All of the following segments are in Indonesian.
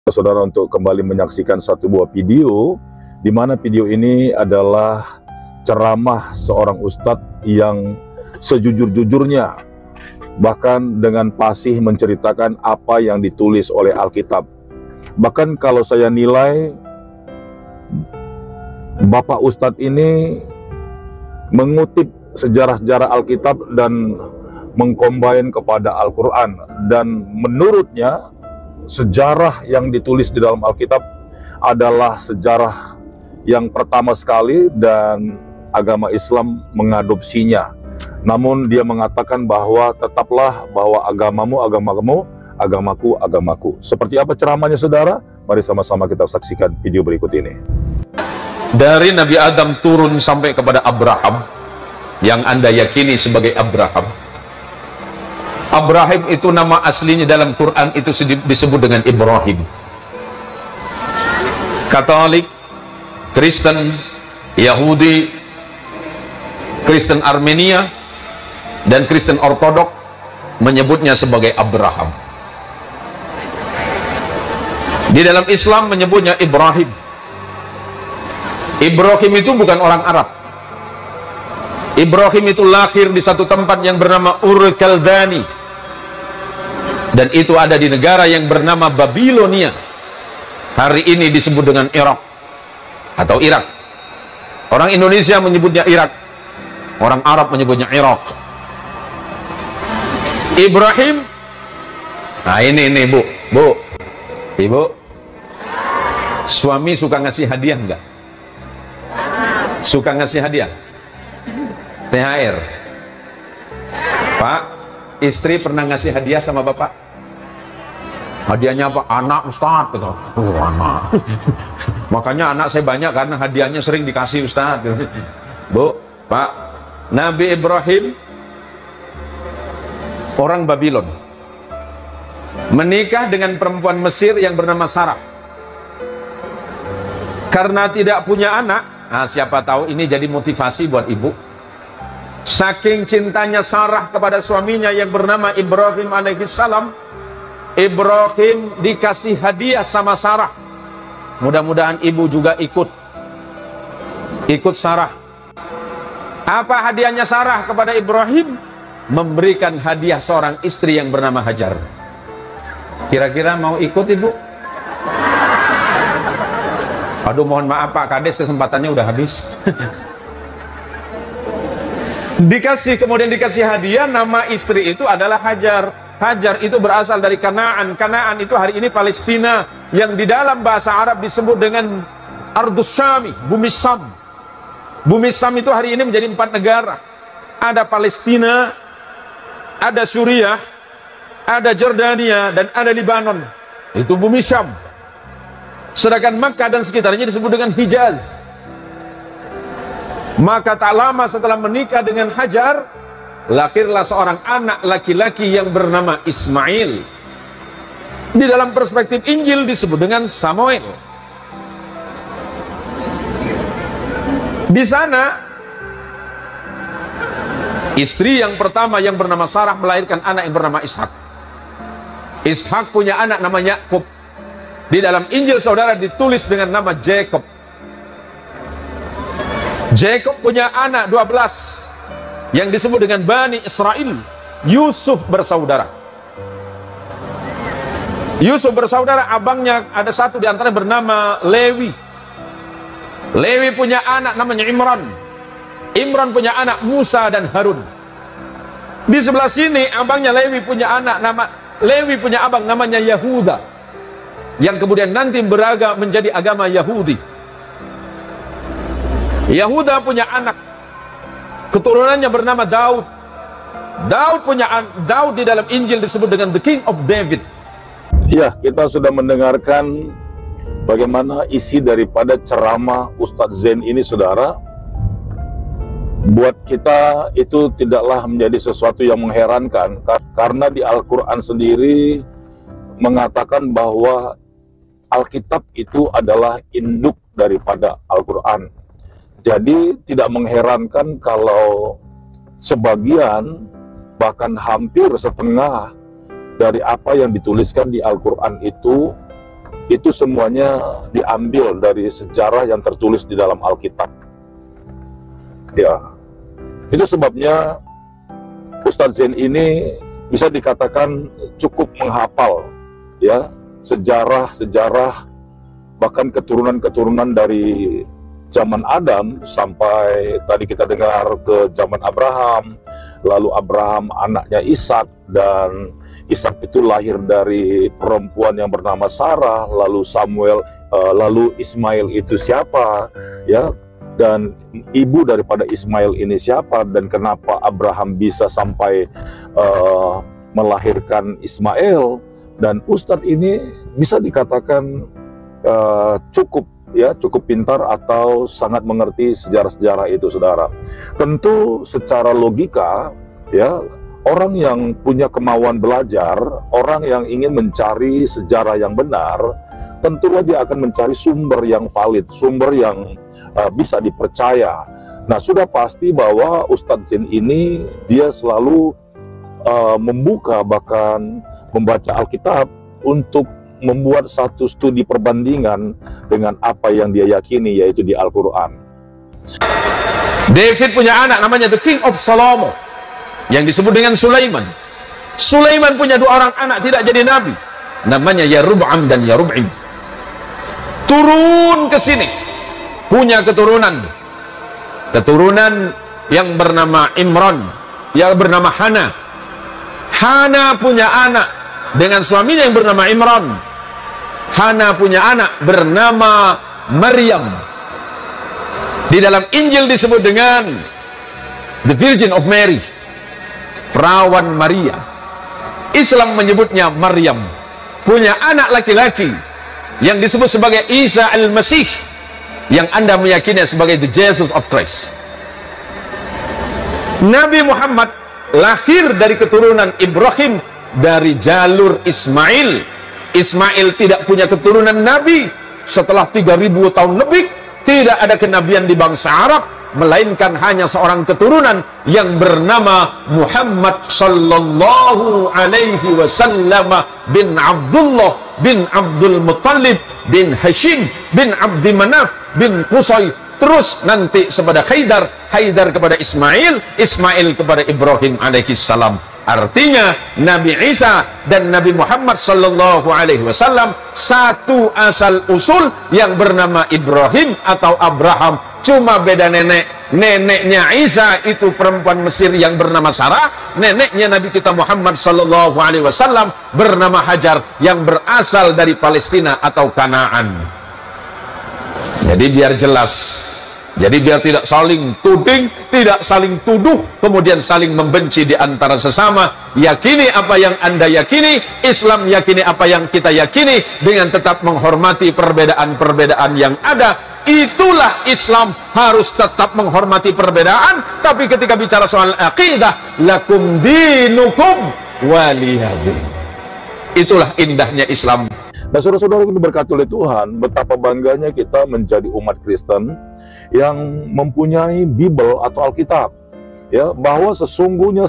Saudara untuk kembali menyaksikan satu buah video, di mana video ini adalah ceramah seorang ustadz yang sejujur-jujurnya, bahkan dengan fasih menceritakan apa yang ditulis oleh Alkitab. Bahkan kalau saya nilai, Bapak Ustadz ini mengutip sejarah-sejarah Alkitab dan mengcombine kepada Al-Quran, dan menurutnya sejarah yang ditulis di dalam Alkitab adalah sejarah yang pertama sekali dan agama Islam mengadopsinya. Namun dia mengatakan bahwa tetaplah bahwa agamamu agamamu, agamaku agamaku. Seperti apa ceramahnya saudara? Mari sama-sama kita saksikan video berikut ini. Dari Nabi Adam turun sampai kepada Abraham, yang Anda yakini sebagai Abraham. Abraham itu nama aslinya dalam Quran itu disebut dengan Ibrahim. Katolik, Kristen, Yahudi, Kristen Armenia, dan Kristen Ortodok menyebutnya sebagai Abraham. Di dalam Islam menyebutnya Ibrahim. Ibrahim itu bukan orang Arab. Ibrahim itu lahir di satu tempat yang bernama Ur-Kaldani, dan itu ada di negara yang bernama Babilonia. Hari ini disebut dengan Irak atau Irak. Orang Indonesia menyebutnya Irak, orang Arab menyebutnya Irak. Ibrahim, nah ini Bu, Ibu, suami suka ngasih hadiah enggak? Suka ngasih hadiah? THR. Pak, istri pernah ngasih hadiah sama bapak? Hadiahnya apa? Anak Ustaz. Anak. Makanya anak saya banyak karena hadiahnya sering dikasih Ustaz. Bu, Pak, Nabi Ibrahim orang Babylon menikah dengan perempuan Mesir yang bernama Sarah. Karena tidak punya anak, nah siapa tahu ini jadi motivasi buat ibu. Saking cintanya Sarah kepada suaminya yang bernama Ibrahim alaihissalam, Ibrahim dikasih hadiah sama Sarah. Mudah-mudahan ibu juga ikut Sarah. Apa hadiahnya Sarah kepada Ibrahim? Memberikan hadiah seorang istri yang bernama Hajar. Kira-kira mau ikut ibu? Aduh mohon maaf Pak Kades, kesempatannya udah habis. Kemudian dikasih hadiah, nama istri itu adalah Hajar. Hajar itu berasal dari Kanaan. Kanaan itu hari ini Palestina, yang di dalam bahasa Arab disebut dengan Ardus Syami, bumi Syam. Bumi Syam itu hari ini menjadi 4 negara. Ada Palestina, ada Suriah, ada Jordania, dan ada Libanon. Itu bumi Syam. Sedangkan Makkah dan sekitarnya disebut dengan Hijaz. Maka tak lama setelah menikah dengan Hajar, lahirlah seorang anak laki-laki yang bernama Ismail. Di dalam perspektif Injil disebut dengan Samuel. Di sana istri yang pertama yang bernama Sarah melahirkan anak yang bernama Ishak. Ishak punya anak namanya Yakub. Di dalam Injil saudara ditulis dengan nama Jacob. Jacob punya anak 12 yang disebut dengan Bani Israel. Yusuf bersaudara. Yusuf bersaudara, abangnya ada satu di antara bernama Lewi. Lewi punya anak namanya Imran. Imran punya anak Musa dan Harun. Di sebelah sini abangnya Lewi punya abang namanya Yahuda, yang kemudian nanti beragam menjadi agama Yahudi. Yahuda punya anak, keturunannya bernama Daud. Daud di dalam Injil disebut dengan the King of David. Ya, kita sudah mendengarkan bagaimana isi daripada ceramah Ustadz Zain ini saudara. Buat kita itu tidaklah menjadi sesuatu yang mengherankan, karena di Al-Quran sendiri mengatakan bahwa Alkitab itu adalah induk daripada Al-Quran. Jadi tidak mengherankan kalau sebagian, bahkan hampir setengah dari apa yang dituliskan di Al-Quran itu itu semuanya diambil dari sejarah yang tertulis di dalam Alkitab. Ya, itu sebabnya Ustadz Zain ini bisa dikatakan cukup menghafal ya sejarah-sejarah, bahkan keturunan-keturunan dari zaman Adam sampai tadi kita dengar ke zaman Abraham, lalu Abraham anaknya Ishak, dan Ishak itu lahir dari perempuan yang bernama Sarah, lalu Samuel, lalu Ismail itu siapa ya, dan ibu daripada Ismail ini siapa, dan kenapa Abraham bisa sampai melahirkan Ismail. Dan Ustadz ini bisa dikatakan cukup pintar atau sangat mengerti sejarah-sejarah itu, saudara. Tentu secara logika ya, orang yang punya kemauan belajar, orang yang ingin mencari sejarah yang benar, tentunya dia akan mencari sumber yang valid, sumber yang bisa dipercaya. Nah, sudah pasti bahwa Ustadz Zain ini dia selalu membuka, bahkan membaca Alkitab untuk membuat satu studi perbandingan dengan apa yang dia yakini, yaitu di Al-Quran. David punya anak namanya The King of Solomon, yang disebut dengan Sulaiman. Sulaiman punya 2 orang anak tidak jadi nabi, namanya Yarub'am dan Yarub'im. Turun ke sini, punya keturunan yang bernama Imran, yang bernama Hana. Hana punya anak dengan suaminya yang bernama Imran. Hana punya anak bernama Maryam. Di dalam Injil disebut dengan The Virgin of Mary, perawan Maria. Islam menyebutnya Maryam. Punya anak laki-laki yang disebut sebagai Isa al-Masih, yang Anda meyakini sebagai the Jesus of Christ. Nabi Muhammad lahir dari keturunan Ibrahim, dari jalur Ismail. Ismail tidak punya keturunan Nabi. Setelah 3000 tahun lebih, tidak ada kenabian di bangsa Arab, melainkan hanya seorang keturunan yang bernama Muhammad sallallahu alaihi wasallam bin Abdullah bin Abdul Muttalib bin Hashim bin Abdi Manaf bin Qusay, terus nanti kepada Haidar kepada Ismail, Ismail kepada Ibrahim alaihi salam. Artinya Nabi Isa dan Nabi Muhammad sallallahu alaihi wasallam satu asal usul yang bernama Ibrahim atau Abraham, cuma beda nenek. Neneknya Isa itu perempuan Mesir yang bernama Sarah, neneknya Nabi kita Muhammad sallallahu alaihi wasallam bernama Hajar yang berasal dari Palestina atau Kanaan. Jadi biar jelas, jadi biar tidak saling tuding, tidak saling tuduh, kemudian saling membenci di antara sesama. Yakini apa yang Anda yakini, Islam yakini apa yang kita yakini, dengan tetap menghormati perbedaan-perbedaan yang ada. Itulah Islam, harus tetap menghormati perbedaan. Tapi ketika bicara soal akidah, lakum dinukum waliyadin. Itulah indahnya Islam. Nah, saudara-saudara yang diberkati oleh Tuhan, betapa bangganya kita menjadi umat Kristen yang mempunyai Bible atau Alkitab, ya, bahwa sesungguhnya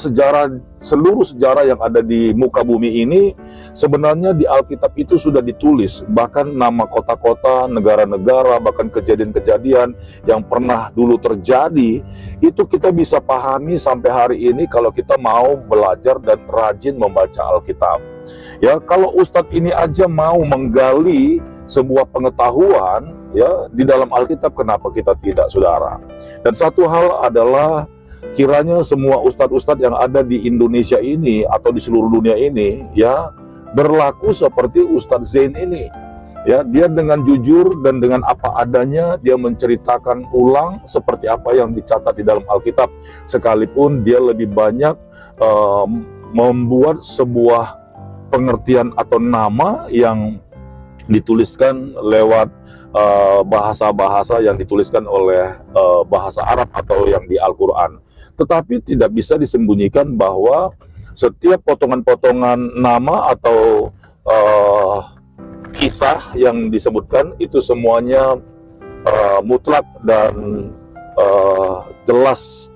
seluruh sejarah yang ada di muka bumi ini sebenarnya di Alkitab itu sudah ditulis, bahkan nama kota-kota, negara-negara, bahkan kejadian-kejadian yang pernah dulu terjadi itu kita bisa pahami sampai hari ini kalau kita mau belajar dan rajin membaca Alkitab. Ya, kalau Ustadz ini aja mau menggali sebuah pengetahuan ya di dalam Alkitab, kenapa kita tidak, saudara? Dan satu hal adalah kiranya semua ustadz-ustadz yang ada di Indonesia ini atau di seluruh dunia ini ya berlaku seperti Ustadz Zain ini. Ya, dia dengan jujur dan dengan apa adanya dia menceritakan ulang seperti apa yang dicatat di dalam Alkitab, sekalipun dia lebih banyak membuat sebuah pengertian atau nama yang dituliskan lewat bahasa-bahasa yang dituliskan oleh bahasa Arab atau yang di Al-Quran. Tetapi tidak bisa disembunyikan bahwa setiap potongan-potongan nama atau kisah yang disebutkan itu semuanya mutlak dan jelas,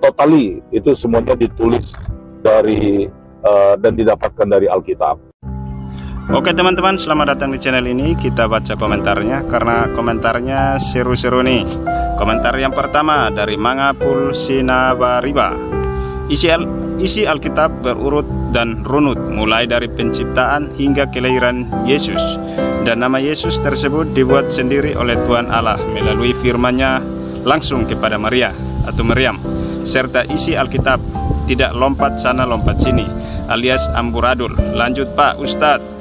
totally, itu semuanya ditulis dari dan didapatkan dari Alkitab. Oke teman-teman, selamat datang di channel ini. Kita baca komentarnya karena komentarnya seru-seru nih. Komentar yang pertama dari Mangapul Sinabariba. Isi Alkitab berurut dan runut mulai dari penciptaan hingga kelahiran Yesus. Dan nama Yesus tersebut dibuat sendiri oleh Tuhan Allah melalui firman-Nya langsung kepada Maria atau Maryam. Serta isi Alkitab tidak lompat sana lompat sini alias amburadul. Lanjut Pak Ustadz.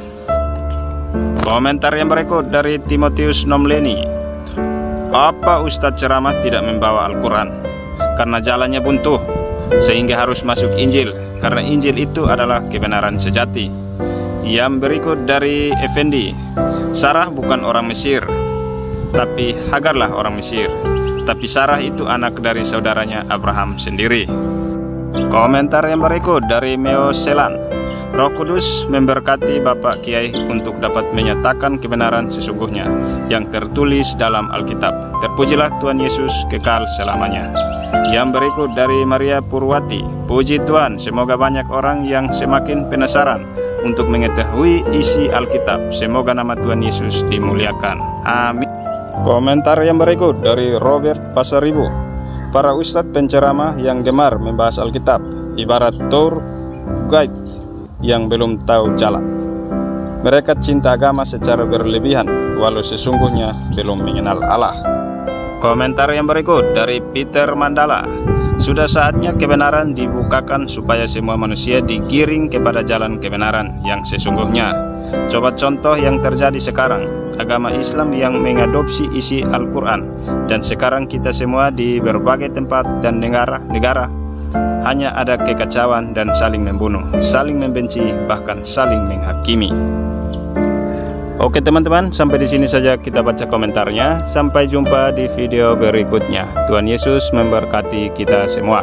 Komentar yang berikut dari Timotius Nomleni. Apa Ustadz ceramah tidak membawa Al-Quran? Karena jalannya buntu, sehingga harus masuk Injil, karena Injil itu adalah kebenaran sejati. Yang berikut dari Effendi. Sarah bukan orang Mesir, tapi Hagarlah orang Mesir. Tapi Sarah itu anak dari saudaranya Abraham sendiri. Komentar yang berikut dari Meo Selan. Roh Kudus memberkati Bapak Kiai untuk dapat menyatakan kebenaran sesungguhnya yang tertulis dalam Alkitab. Terpujilah Tuhan Yesus kekal selamanya. Yang berikut dari Maria Purwati. Puji Tuhan, semoga banyak orang yang semakin penasaran untuk mengetahui isi Alkitab. Semoga nama Tuhan Yesus dimuliakan. Amin. Komentar yang berikut dari Robert Pasaribu. Para ustadz penceramah yang gemar membahas Alkitab ibarat tour guide yang belum tahu jalan. Mereka cinta agama secara berlebihan walau sesungguhnya belum mengenal Allah. Komentar yang berikut dari Peter Mandala. Sudah saatnya kebenaran dibukakan supaya semua manusia digiring kepada jalan kebenaran yang sesungguhnya. Coba contoh yang terjadi sekarang, agama Islam yang mengadopsi isi Al-Quran, dan sekarang kita semua di berbagai tempat dan negara hanya ada kekacauan dan saling membunuh, saling membenci, bahkan saling menghakimi. Oke teman-teman, sampai di sini saja kita baca komentarnya. Sampai jumpa di video berikutnya. Tuhan Yesus memberkati kita semua.